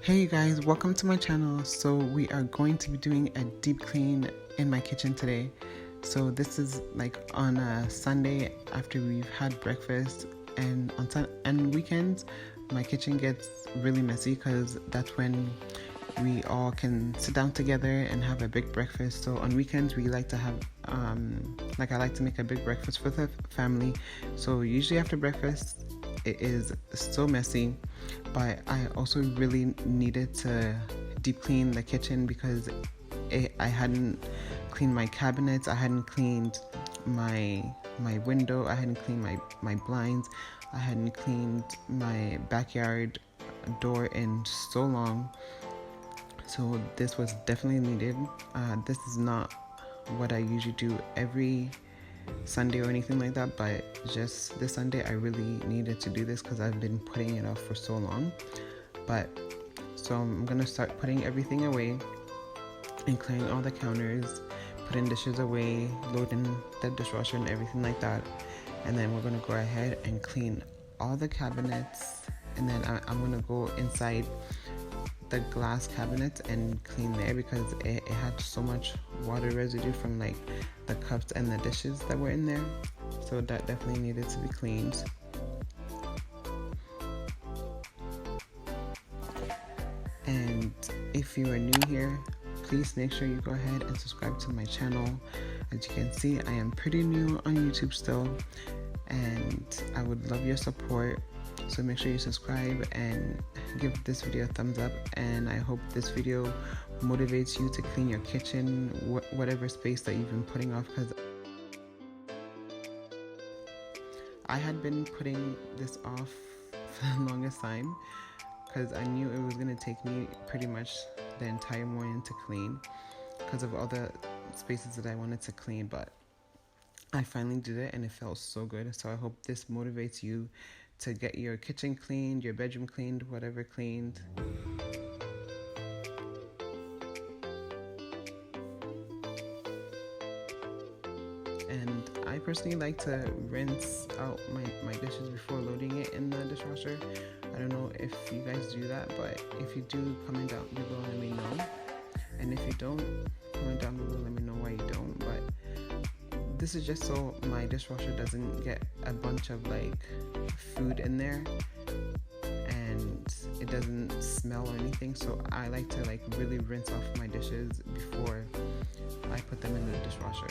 Hey you guys, welcome to my channel. So we are going to be doing a deep clean in my kitchen today. So this is like on a Sunday after we've had breakfast, and on weekends my kitchen gets really messy because that's when we all can sit down together and have a big breakfast. So on weekends we like to have I like to make a big breakfast for the family. So usually after breakfast it is so messy, but I also really needed to deep clean the kitchen because I hadn't cleaned my cabinets, I hadn't cleaned my window, I hadn't cleaned my blinds, I hadn't cleaned my backyard door in so long. So this was definitely needed. This is not what I usually do every Sunday or anything like that, but just this Sunday I really needed to do this because I've been putting it off for so long. But so I'm gonna start putting everything away and clearing all the counters, putting dishes away, loading the dishwasher and everything like that. And then we're gonna go ahead and clean all the cabinets, and then I'm gonna go inside the glass cabinets and clean there because it had so much water residue from like the cups and the dishes that were in there, so that definitely needed to be cleaned. And if you are new here, please make sure you go ahead and subscribe to my channel. As you can see, I am pretty new on YouTube still, and I would love your support. So make sure you subscribe and give this video a thumbs up, and I hope this video motivates you to clean your kitchen, whatever space that you've been putting off, because I had been putting this off for the longest time because I knew it was going to take me pretty much the entire morning to clean because of all the spaces that I wanted to clean. But I finally did it and it felt so good. So I hope this motivates you to get your kitchen cleaned, your bedroom cleaned, whatever cleaned. And I personally like to rinse out my dishes before loading it in the dishwasher. I don't know if you guys do that, but if you do, comment down below and let me know. And if you don't, comment down below and let me know why you don't. But this is just so my dishwasher doesn't get a bunch of like food in there and it doesn't smell or anything. So I like to like really rinse off my dishes before I put them in the dishwasher.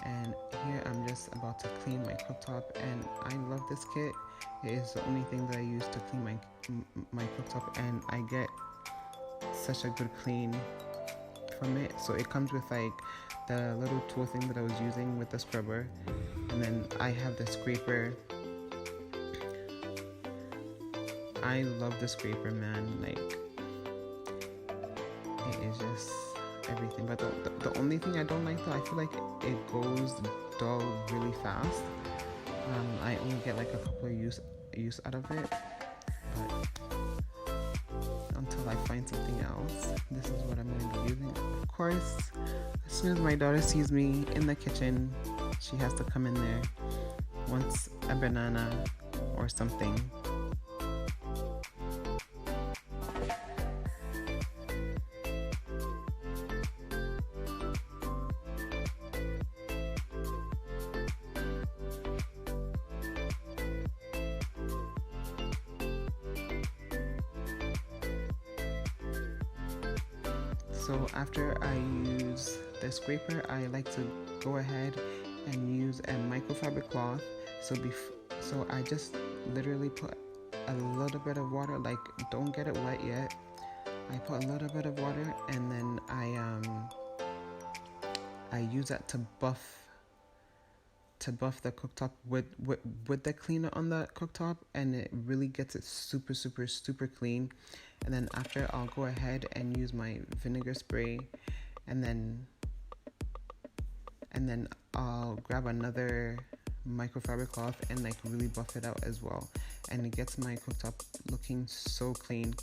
And here I'm just about to clean my cooktop, and I love this kit. It is the only thing that I use to clean my cooktop, and I get such a good clean from it. So it comes with like the little tool thing that I was using with the scrubber, and then I have the scraper. I love the scraper, man. Like, it is just everything. But the only thing I don't like, though, I feel like it goes dull really fast. I only get like a couple of use out of it, but until I find something else, this is what I'm going to be using. Of course, as soon as my daughter sees me in the kitchen, she has to come in there, wants a banana or something. So after I use the scraper, I like to go ahead and use a microfiber cloth. So I just literally put a little bit of water, like don't get it wet yet. I put a little bit of water, and then I use that to buff the cooktop with the cleaner on the cooktop, and it really gets it super clean. And then after, I'll go ahead and use my vinegar spray, and then I'll grab another microfiber cloth and like really buff it out as well, and it gets my cooktop looking so clean.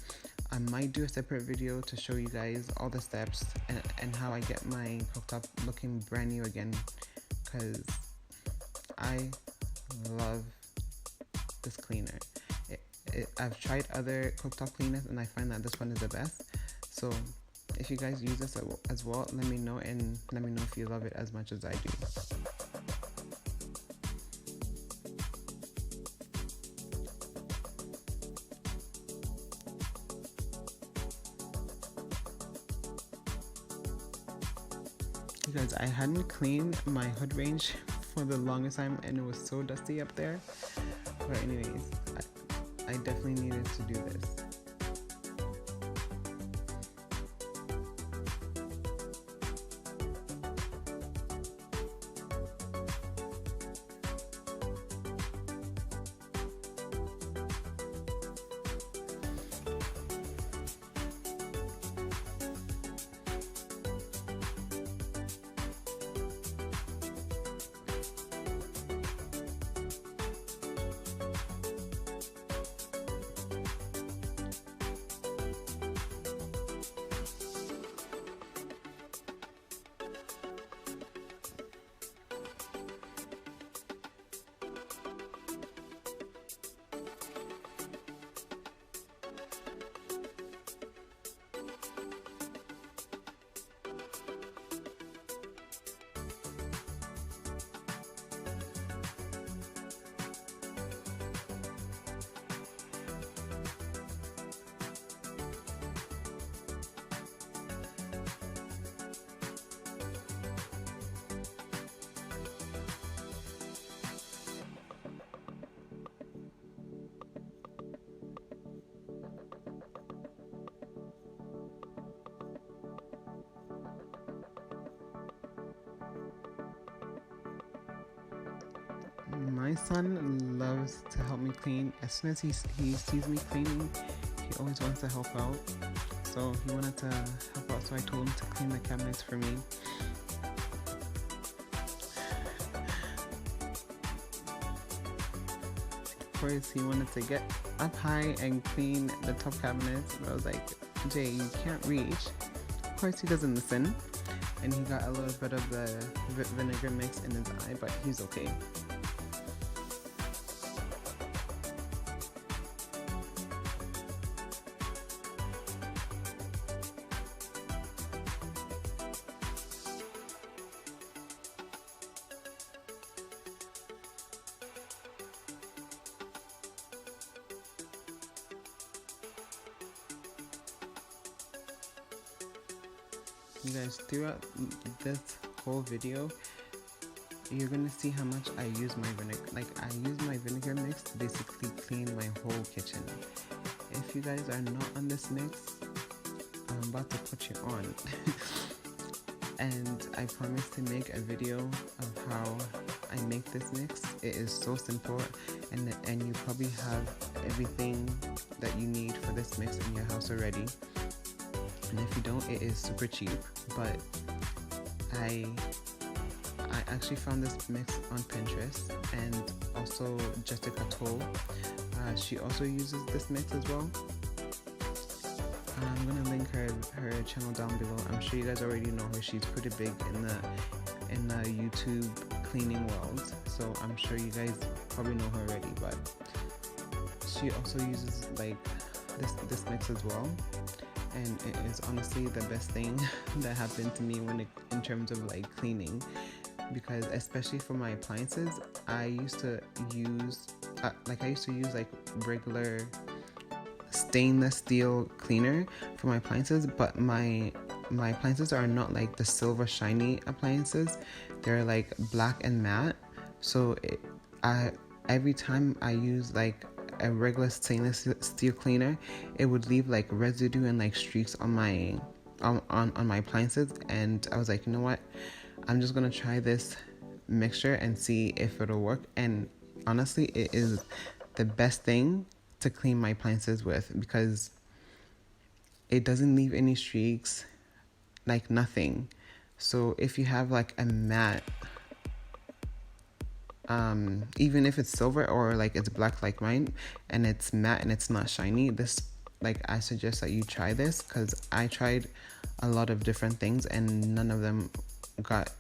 I might do a separate video to show you guys all the steps and how I get my cooktop looking brand new again, because I love this cleaner. I've tried other cooktop cleaners and I find that this one is the best. So if you guys use this as well, let me know, and let me know if you love it as much as I do. You guys, I hadn't cleaned my hood range for the longest time and it was so dusty up there. But anyways, I definitely needed to do this. My son loves to help me clean. As soon as he sees me cleaning, he always wants to help out. So he wanted to help out, so I told him to clean the cabinets for me. Of course, he wanted to get up high and clean the top cabinets, but I was like, Jay, you can't reach. Of course, he doesn't listen, and he got a little bit of the vinegar mix in his eye, but he's okay. You guys, throughout this whole video, you're gonna see how much I use my vinegar. Like, I use my vinegar mix to basically clean my whole kitchen. If you guys are not on this mix, I'm about to put you on. And I promise to make a video of how I make this mix. It is so simple, and you probably have everything that you need for this mix in your house already. And if you don't, it is super cheap. But I actually found this mix on Pinterest, and also Jessica Toll, she also uses this mix as well. I'm gonna link her channel down below. I'm sure you guys already know her. She's pretty big in the YouTube cleaning world, so I'm sure you guys probably know her already. But she also uses like this mix as well. And it is honestly the best thing that happened to me in terms of like cleaning, because especially for my appliances, I used to use like regular stainless steel cleaner for my appliances, but my appliances are not like the silver shiny appliances. They're like black and matte, so every time I use like a regular stainless steel cleaner, it would leave like residue and like streaks on my appliances. And I was like, you know what, I'm just gonna try this mixture and see if it'll work. And honestly, it is the best thing to clean my appliances with, because it doesn't leave any streaks, like nothing. So if you have like a matte, even if it's silver or like it's black like mine and it's matte and it's not shiny, this, like, I suggest that you try this, because I tried a lot of different things and none of them got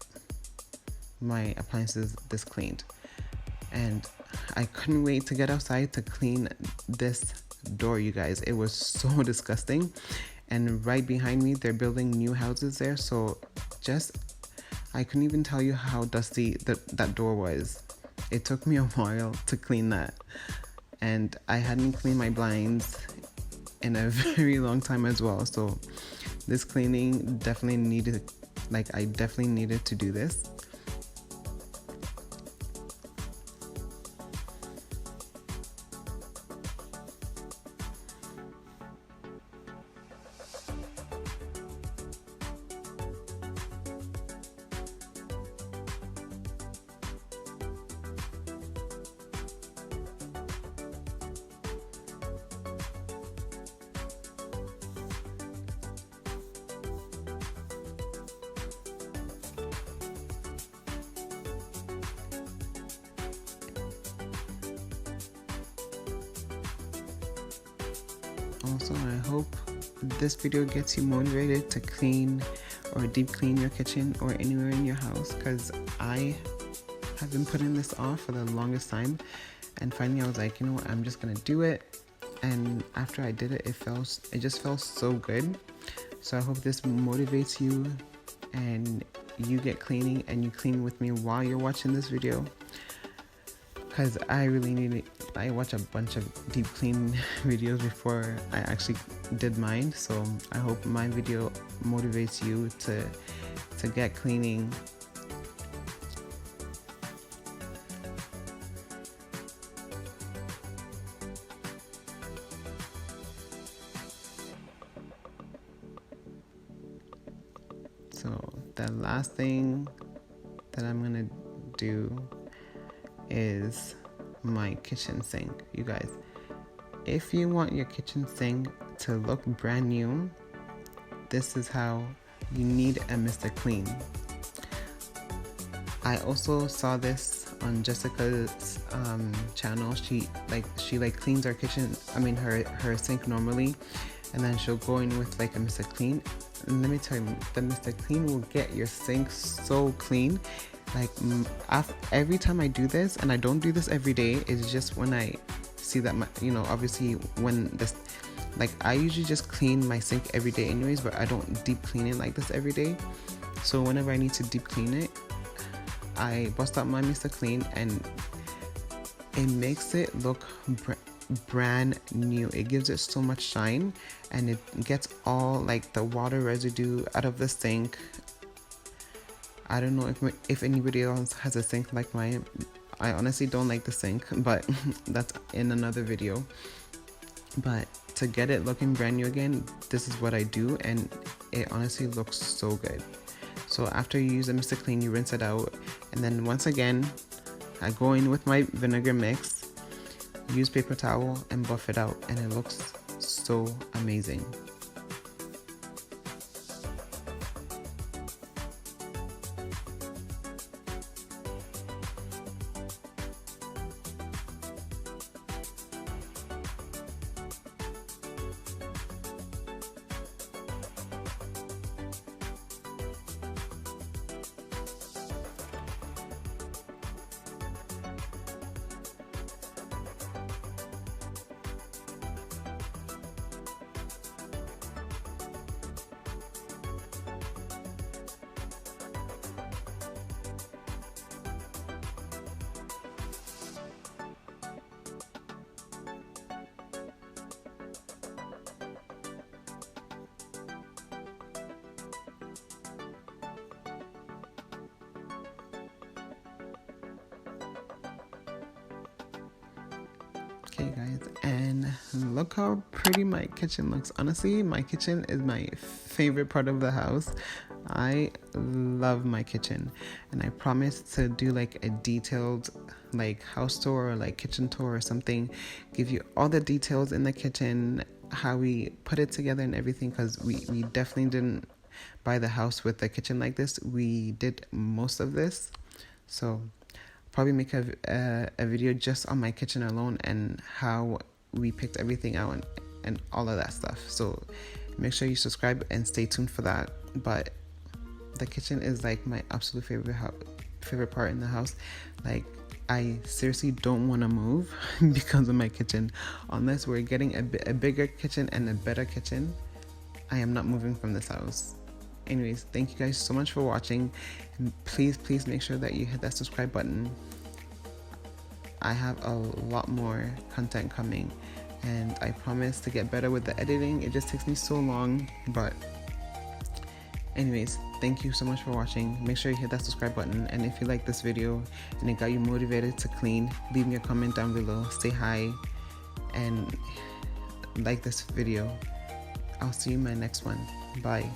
my appliances this cleaned. And I couldn't wait to get outside to clean this door, you guys. It was so disgusting. And right behind me, they're building new houses there. So I couldn't even tell you how dusty that door was. It took me a while to clean that. And I hadn't cleaned my blinds in a very long time as well. So this cleaning definitely needed, I definitely needed to do this. Also, I hope this video gets you motivated to clean or deep clean your kitchen or anywhere in your house, because I have been putting this off for the longest time, and finally I was like, you know what, I'm just gonna do it. And after I did it, it just felt so good. So I hope this motivates you and you get cleaning and you clean with me while you're watching this video, because I really need it. I watch a bunch of deep clean videos before I actually did mine, so I hope my video motivates you to get cleaning. So the last thing that I'm gonna do is my kitchen sink. You guys, if you want your kitchen sink to look brand new, this is how you need a Mr. Clean. I also saw this on Jessica's channel. She cleans her kitchen, her sink normally, and then she'll go in with like a Mr. Clean. And let me tell you, the Mr. Clean will get your sink so clean. Every time I do this, and I don't do this every day, it's just when I see that obviously when this, I usually just clean my sink every day anyways, but I don't deep clean it like this every day. So whenever I need to deep clean it, I bust out my Mr. Clean, and it makes it look brand new. It gives it so much shine, and it gets all the water residue out of the sink. I don't know if anybody else has a sink like mine. I honestly don't like the sink, but that's in another video. But to get it looking brand new again, this is what I do, and it honestly looks so good. So after you use a Mr. Clean, you rinse it out, and then once again, I go in with my vinegar mix, use paper towel, and buff it out, and it looks so amazing. Okay guys, and look how pretty my kitchen looks. Honestly, my kitchen is my favorite part of the house. I love my kitchen, and I promise to do a detailed house tour or kitchen tour or something, give you all the details in the kitchen, how we put it together and everything, because we definitely didn't buy the house with the kitchen like this. We did most of this, so probably make a video just on my kitchen alone and how we picked everything out and all of that stuff. So make sure you subscribe and stay tuned for that. But the kitchen is my absolute favorite part in the house. I seriously don't want to move because of my kitchen. Unless we're getting a bigger kitchen and a better kitchen, I am not moving from this house. Anyways, thank you guys so much for watching. And please make sure that you hit that subscribe button. I have a lot more content coming, and I promise to get better with the editing. It just takes me so long, but anyways, thank you so much for watching. Make sure you hit that subscribe button, and if you like this video and it got you motivated to clean, leave me a comment down below, say hi, and like this video. I'll see you in my next one. Bye.